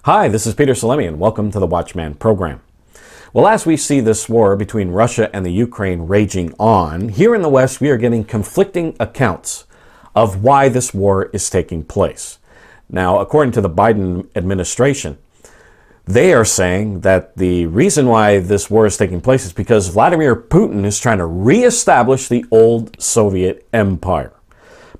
Hi, this is Peter Salemi, and welcome to the Watchman program. Well, as we see this war between Russia and the Ukraine raging on, here in the West we are getting conflicting accounts of why this war is taking place. Now, according to the Biden administration, they are saying that the reason why this war is taking place is because Vladimir Putin is trying to reestablish the old Soviet empire.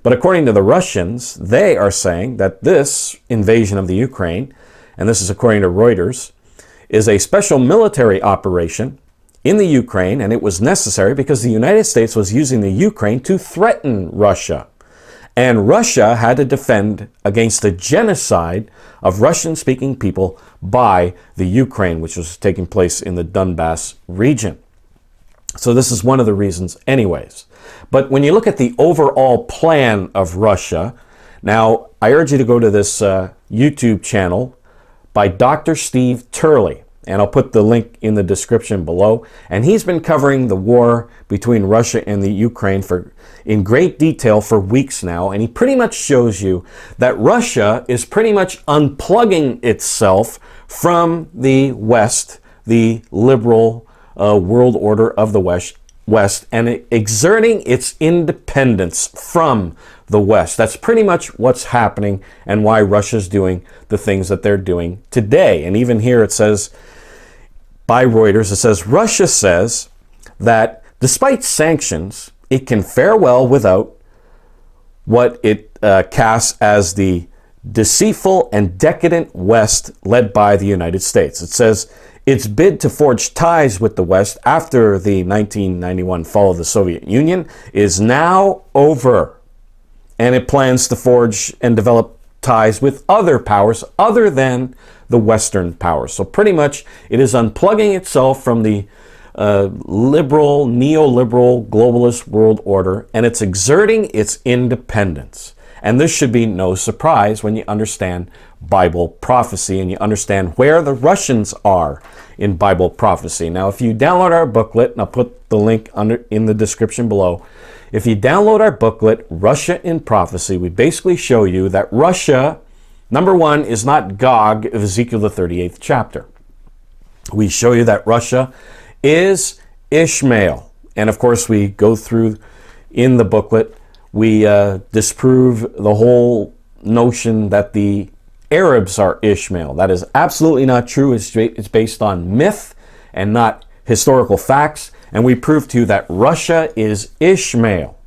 But according to the Russians, they are saying that this invasion of the Ukraine, and this is according to Reuters, is a special military operation in the Ukraine, and it was necessary because the United States was using the Ukraine to threaten Russia. And Russia had to defend against the genocide of Russian-speaking people by the Ukraine, which was taking place in the Donbass region. So this is one of the reasons anyways. But when you look at the overall plan of Russia, now I urge you to go to this YouTube channel by Dr. Steve Turley, and I'll put the link in the description below. And he's been covering the war between Russia and the Ukraine in great detail for weeks now, and he pretty much shows you that Russia is pretty much unplugging itself from the West, the liberal world order of the West, and exerting its independence from the West. That's pretty much what's happening and why Russia's doing the things that they're doing today. And even here it says, by Reuters, it says, Russia says that despite sanctions, it can fare well without what it casts as the deceitful and decadent West led by the United States. It says its bid to forge ties with the West after the 1991 fall of the Soviet Union is now over. And it plans to forge and develop ties with other powers other than the Western powers. So pretty much it is unplugging itself from the liberal, neoliberal, globalist world order, and it's exerting its independence. And this should be no surprise when you understand Bible prophecy and you understand where the Russians are in Bible prophecy. Now, if you download our booklet, and I'll put the link in the description below, if you download our booklet, Russia in Prophecy, we basically show you that Russia, number one, is not Gog of Ezekiel the 38th chapter. We show you that Russia is Ishmael. And of course, we go through in the booklet, we disprove the whole notion that the Arabs are Ishmael. That is absolutely not true. It's based on myth and not historical facts. And we prove to you that Russia is Ishmael.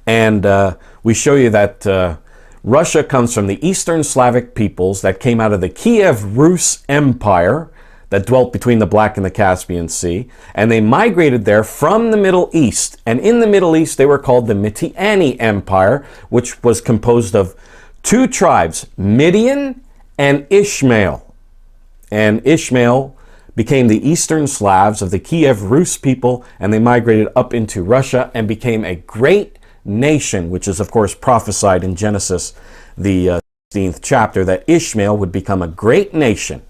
And we show you that Russia comes from the Eastern Slavic peoples that came out of the Kiev Rus Empire that dwelt between the Black and the Caspian Sea. And they migrated there from the Middle East. And in the Middle East, they were called the Midiani Empire, which was composed of two tribes, Midian and Ishmael. And Ishmael became the Eastern Slavs of the Kiev Rus people, and they migrated up into Russia and became a great nation, which is of course prophesied in Genesis, the 16th chapter, that Ishmael would become a great nation.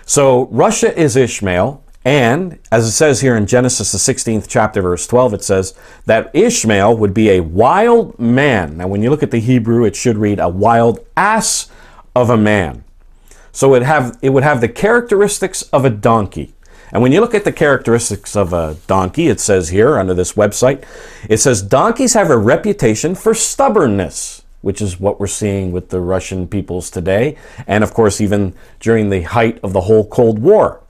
So Russia is Ishmael, and as it says here in Genesis, the 16th chapter, verse 12, it says that Ishmael would be a wild man. Now when you look at the Hebrew, it should read a wild ass of a man. So it would have the characteristics of a donkey. And when you look at the characteristics of a donkey, it says here under this website, it says donkeys have a reputation for stubbornness, which is what we're seeing with the Russian peoples today. And of course, even during the height of the whole Cold War.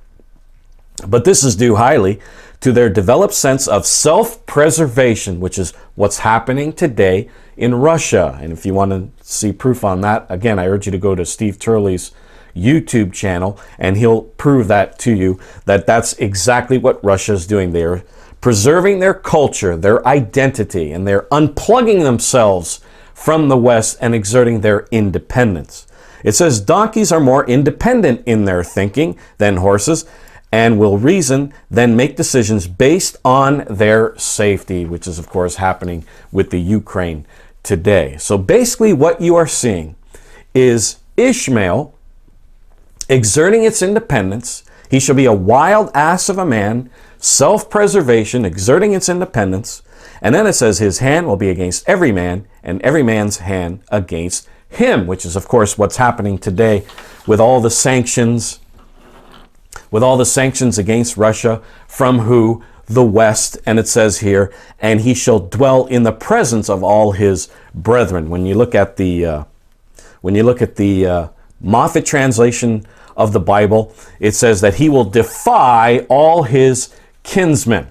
But this is due highly to their developed sense of self-preservation, which is what's happening today in Russia. And if you want to see proof on that, again, I urge you to go to Steve Turley's YouTube channel, and he'll prove that to you, that that's exactly what Russia is doing. They're preserving their culture, their identity, and they're unplugging themselves from the West and exerting their independence. It says donkeys are more independent in their thinking than horses, and will reason, then make decisions based on their safety, which is, of course, happening with the Ukraine today. So basically what you are seeing is Ishmael exerting its independence. He shall be a wild ass of a man, self-preservation, exerting its independence. And then it says his hand will be against every man, and every man's hand against him, which is, of course, what's happening today with all the sanctions against Russia from who? The West. And it says here, and he shall dwell in the presence of all his brethren. When you look at the Moffat translation of the Bible, it says that he will defy all his kinsmen,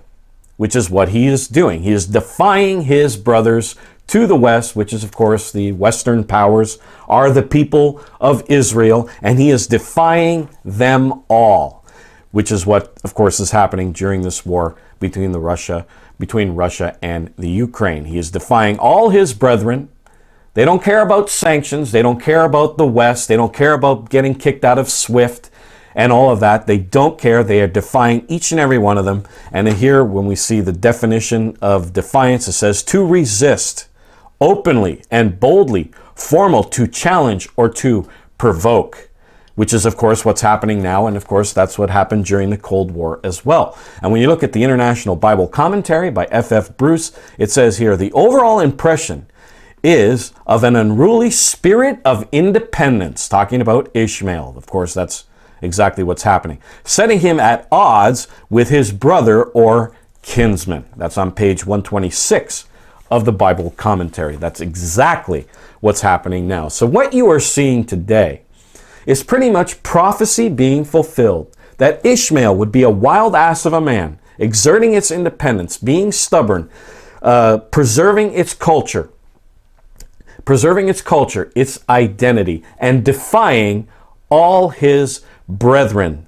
which is what he is doing. He is defying his brothers to the West, which is, of course, the Western powers are the people of Israel, and he is defying them all, which is what, of course, is happening during this war between Russia and the Ukraine. He is defying all his brethren. They don't care about sanctions. They don't care about the West. They don't care about getting kicked out of SWIFT and all of that. They don't care. They are defying each and every one of them. And here, when we see the definition of defiance, it says to resist openly and boldly, formal, to challenge or to provoke, which is, of course, what's happening now. And, of course, that's what happened during the Cold War as well. And when you look at the International Bible Commentary by F.F. Bruce, it says here, the overall impression is of an unruly spirit of independence, talking about Ishmael. Of course, that's exactly what's happening, setting him at odds with his brother or kinsman. That's on page 126 of the Bible Commentary. That's exactly what's happening now. So what you are seeing today is pretty much prophecy being fulfilled, that Ishmael would be a wild ass of a man, exerting its independence, being stubborn, preserving its culture, its identity, and defying all his brethren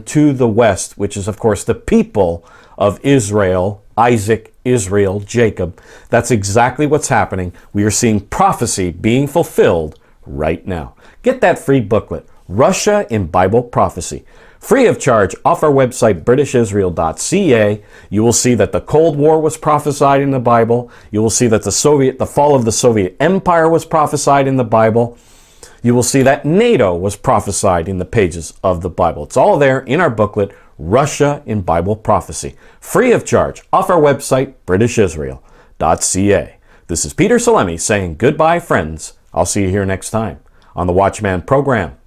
to the West, which is, of course, the people of Israel, Isaac, Israel, Jacob. That's exactly what's happening. We are seeing prophecy being fulfilled right now. Get that free booklet, Russia in Bible Prophecy, free of charge off our website, britishisrael.ca. You will see that the Cold War was prophesied in the Bible. You will see that the fall of the Soviet Empire was prophesied in the Bible. You will see that NATO was prophesied in the pages of the Bible. It's all there in our booklet, Russia in Bible Prophecy, free of charge off our website, britishisrael.ca. This is Peter Salemi saying goodbye, friends. I'll see you here next time on the Watchman program.